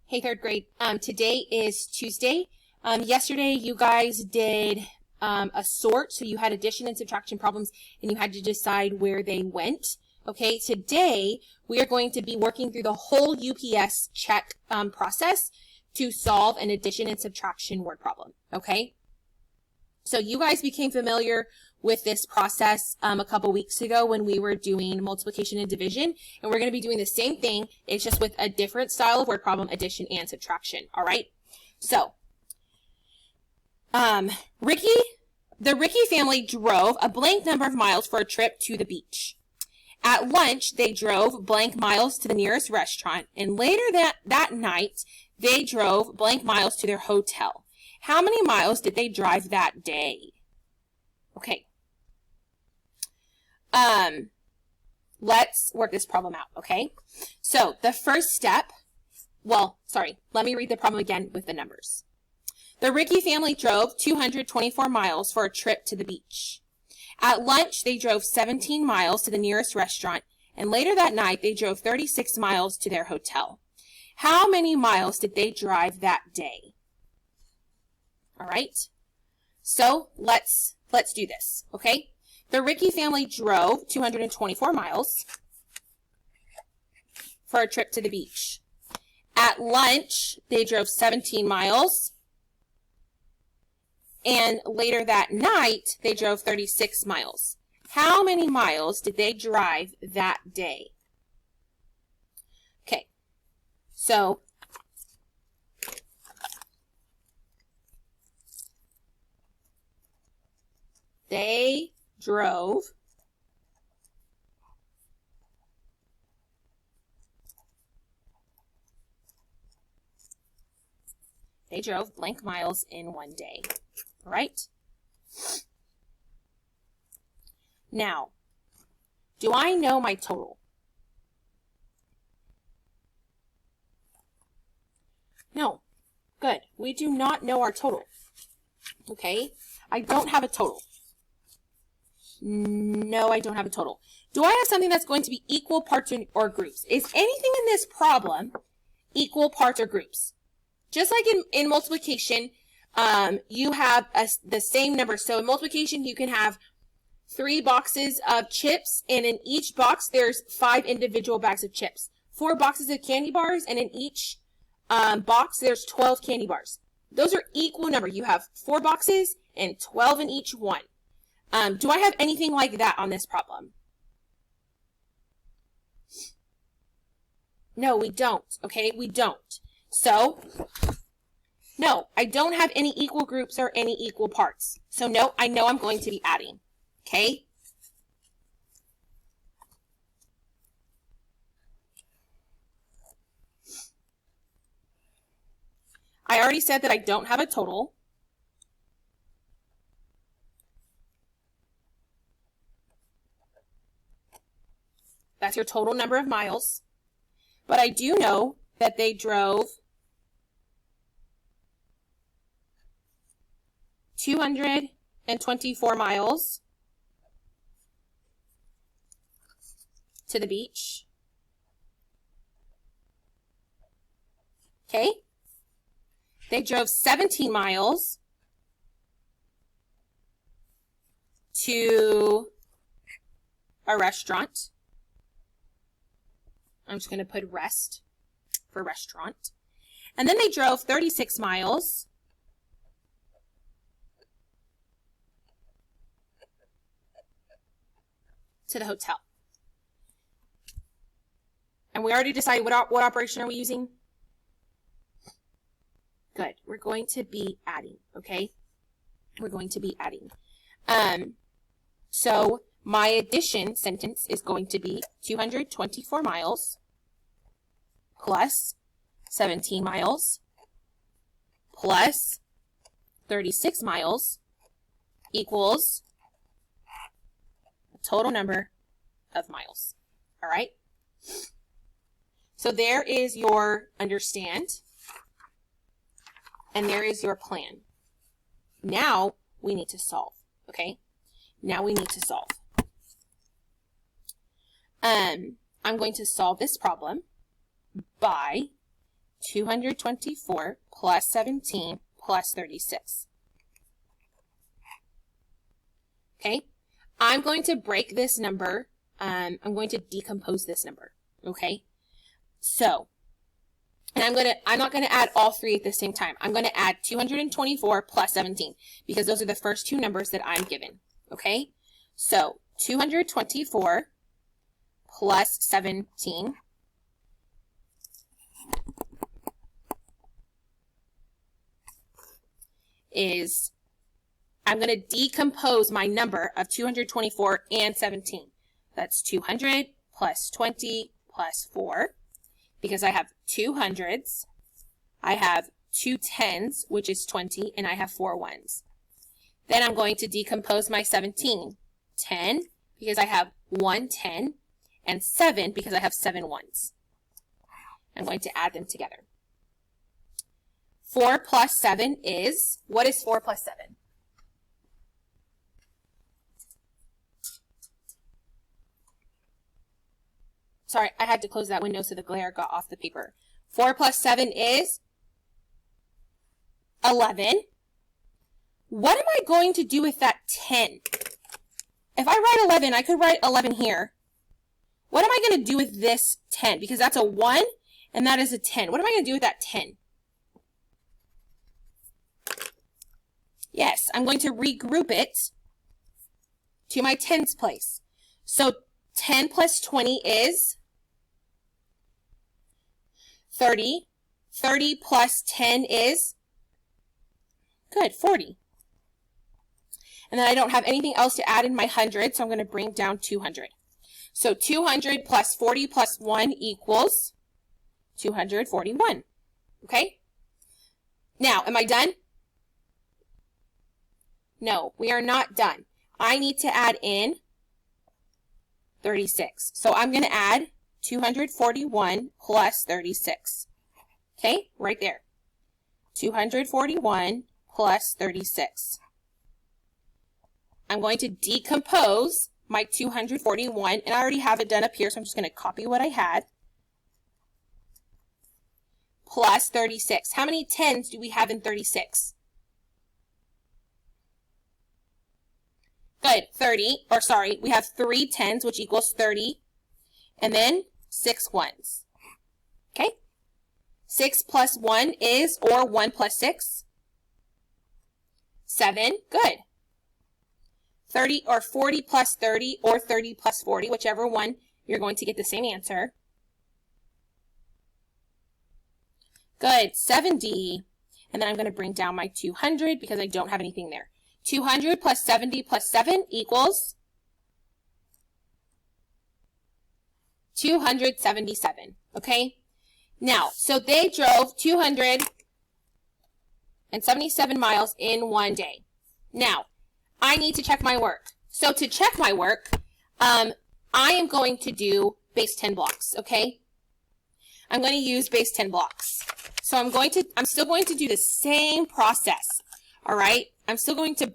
Hey, third grade. Today is Tuesday. Yesterday you guys did a sort, so you had addition and subtraction problems, and you had to decide where they went. Okay, today we are going to be working through the whole UPS check process to solve an addition and subtraction word problem. Okay, so you guys became familiar with this process a couple weeks ago when we were doing multiplication and division, and we're going to be doing the same thing. It's just with a different style of word problem, addition and subtraction. All right, so the Ricky family drove a blank number of miles for a trip to the beach. At lunch, they drove blank miles to the nearest restaurant, and later that night, they drove blank miles to their hotel. How many miles did they drive that day? Okay. Let's work this problem out, okay? So the first step, let me read the problem again with the numbers. The Ricky family drove 224 miles for a trip to the beach. At lunch, they drove 17 miles to the nearest restaurant, and later that night, they drove 36 miles to their hotel. How many miles did they drive that day? All right, so let's do this, okay? The Ricky family drove 224 miles for a trip to the beach. At lunch, they drove 17 miles. And later that night, they drove 36 miles. How many miles did they drive that day? Okay, so they drove blank miles in one day. Right? Now, do I know my total? No. Good. We do not know our total. Okay? I don't have a total. No, I don't have a total. Do I have something that's going to be equal parts or groups? Is anything in this problem equal parts or groups? Just like in multiplication, you have the same number. So in multiplication, you can have 3 boxes of chips, and in each box, there's 5 individual bags of chips. 4 boxes of candy bars, and in each box, there's 12 candy bars. Those are equal number. You have 4 boxes and 12 in each one. Do I have anything like that on this problem? No, we don't. Okay, we don't. So, no, I don't have any equal groups or any equal parts. So no, I know I'm going to be adding. Okay? I already said that I don't have a total. That's your total number of miles. But I do know that they drove 224 miles to the beach. Okay? They drove 17 miles to a restaurant. I'm just going to put rest for restaurant. And then they drove 36 miles to the hotel. And we already decided what operation are we using? Good. We're going to be adding, okay? We're going to be adding. So my addition sentence is going to be 224 miles plus 17 miles plus 36 miles equals the total number of miles. All right? So there is your understand, and there is your plan. Now we need to solve, okay? Now we need to solve. I'm going to solve this problem by 224 plus 17 plus 36. Okay, I'm going to break this number. I'm going to decompose this number. Okay, so, and I'm not gonna add all three at the same time. I'm gonna add 224 plus 17 because those are the first two numbers that I'm given. Okay, so 224 plus 17 is, I'm going to decompose my number of 224 and 17. That's 200 plus 20 plus 4, because I have two hundreds, I have two tens, which is 20, and I have 4 ones. Then I'm going to decompose my 17. 10, because I have 1 10, and 7, because I have 7 ones. I'm going to add them together. 4 plus 7 is, what is 4 plus 7? Sorry, I had to close that window so the glare got off the paper. 4 plus 7 is 11. What am I going to do with that 10? If I write 11, I could write 11 here. What am I going to do with this 10? Because that's a 1 and that is a 10. What am I going to do with that 10? Yes, I'm going to regroup it to my tens place. So 10 plus 20 is 30. 30 plus 10 is, good, 40. And then I don't have anything else to add in my 100, so I'm going to bring down 200. So 200 plus 40 plus 1 equals 241. Okay? Now, am I done? No, we are not done. I need to add in 36. So I'm going to add 241 plus 36. Okay, right there. 241 plus 36. I'm going to decompose my 241, and I already have it done up here, so I'm just going to copy what I had. Plus 36. How many tens do we have in 36? Good, 30, or sorry, we have 3 tens, which equals 30, and then 6 ones. Okay? 6 plus 1 is, or 1 plus 6? 7, good. 30 or 40 plus 30 or 30 plus 40, whichever one, you're going to get the same answer. Good, 70. And then I'm going to bring down my 200 because I don't have anything there. 200 plus 70 plus 7 equals 277, okay? Now, so they drove 277 miles in one day. Now, I need to check my work. So to check my work, I am going to do base 10 blocks, okay? I'm going to use base 10 blocks. So I'm still going to do the same process, all right? I'm still going to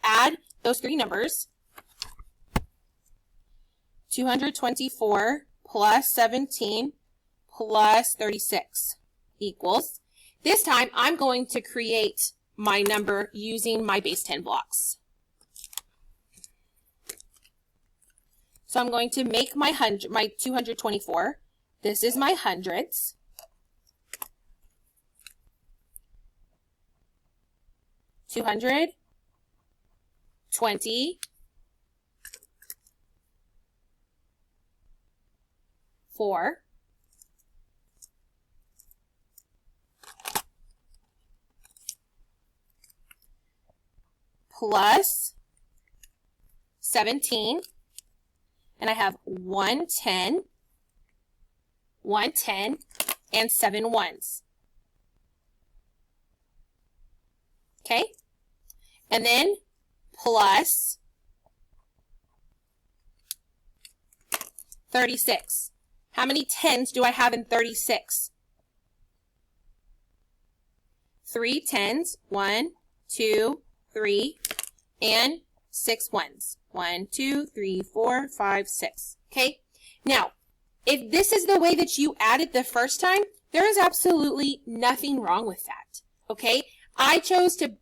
add those three numbers. 224 plus 17 plus 36 equals. This time, I'm going to create my number using my base 10 blocks. So I'm going to make my 224. This is my hundreds. $220 4 plus 17, and I have 110, 110, and 7 ones. Okay? And then plus 36. How many tens do I have in 36? 3 tens, 1, 2, 3, and 6 ones. 1, 2, 3, 4, 5, 6. Okay? Now, If this is the way that you added the first time, there is absolutely nothing wrong with that, okay? I chose to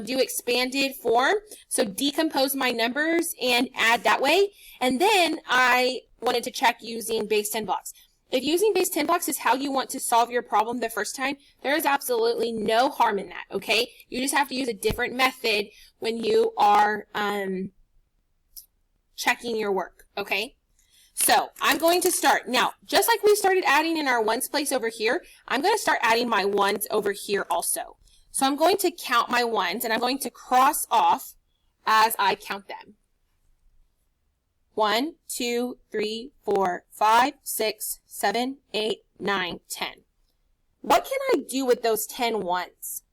do expanded form, so decompose my numbers and add that way. And then I wanted to check using base 10 blocks. If using base 10 blocks is how you want to solve your problem the first time, there is absolutely no harm in that, okay? You just have to use a different method when you are checking your work, okay? So I'm going to start. Now, just like we started adding in our ones place over here, I'm going to start adding my ones over here also. So I'm going to count my ones, and I'm going to cross off as I count them. 1, 2, 3, 4, 5, 6, 7, 8, 9, 10. What can I do with those 10 ones?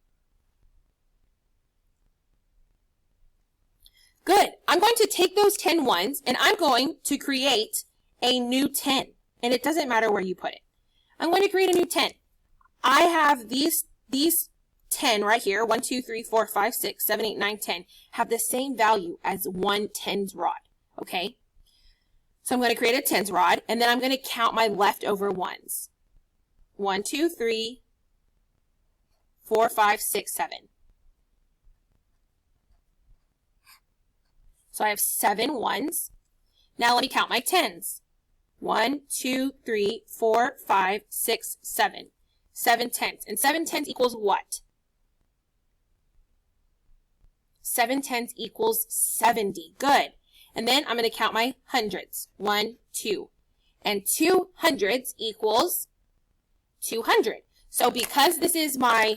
Good. I'm going to take those 10 ones, and I'm going to create a new 10. And it doesn't matter where you put it. I'm going to create a new 10. I have these 10 right here, 1, 2, 3, 4, 5, 6, 7, 8, 9, 10, have the same value as one tens rod, okay? So I'm going to create a tens rod, and then I'm going to count my leftover ones. 1, 2, 3, 4, 5, 6, 7. So I have 7 ones. Now let me count my tens. 1, 2, 3, 4, 5, 6, 7. 7 tens. And 7 tens equals what? 7 tens equals 70. Good. And then I'm going to count my hundreds. 1, 2. And 2 hundreds equals 200. So because this is my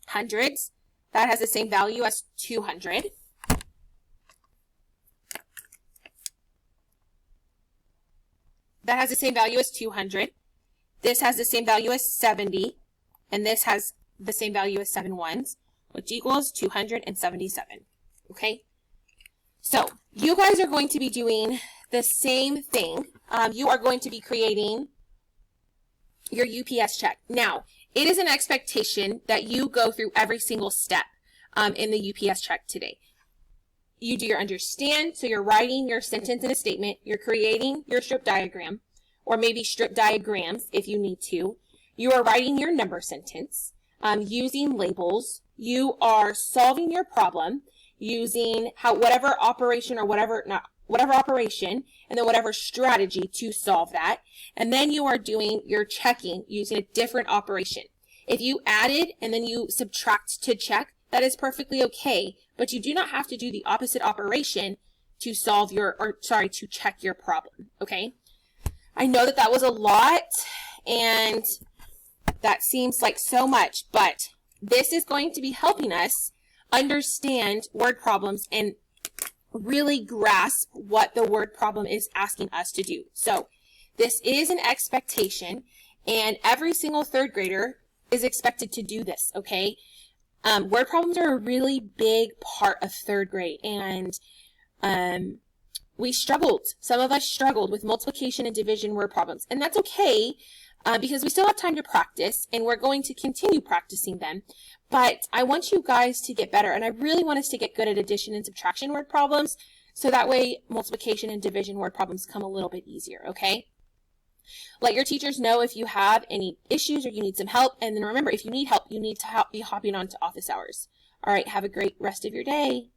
hundreds, that has the same value as 200. That has the same value as 200. This has the same value as 70. And this has the same value as 7 ones, which equals 277. Okay? So you guys are going to be doing the same thing. You are going to be creating your UPS check. Now, it is an expectation that you go through every single step in the UPS check today. You do your understand, so you're writing your sentence in a statement, you're creating your strip diagram, or maybe strip diagrams if you need to. You are writing your number sentence, using labels. You are solving your problem using whatever operation or whatever operation, and then whatever strategy to solve that. And then you are doing your checking using a different operation. If you added and then you subtract to check, that is perfectly okay, but you do not have to do the opposite operation to solve to check your problem, okay? I know that that was a lot, and that seems like so much, but this is going to be helping us understand word problems and really grasp what the word problem is asking us to do. So this is an expectation, and every single third grader is expected to do this, okay? Word problems are a really big part of third grade, and some of us struggled with multiplication and division word problems, and that's okay because we still have time to practice, and we're going to continue practicing them. But I want you guys to get better, and I really want us to get good at addition and subtraction word problems, so that way multiplication and division word problems come a little bit easier, okay? Let your teachers know if you have any issues or you need some help. And then remember, if you need help, you need to be hopping on to office hours. All right, have a great rest of your day.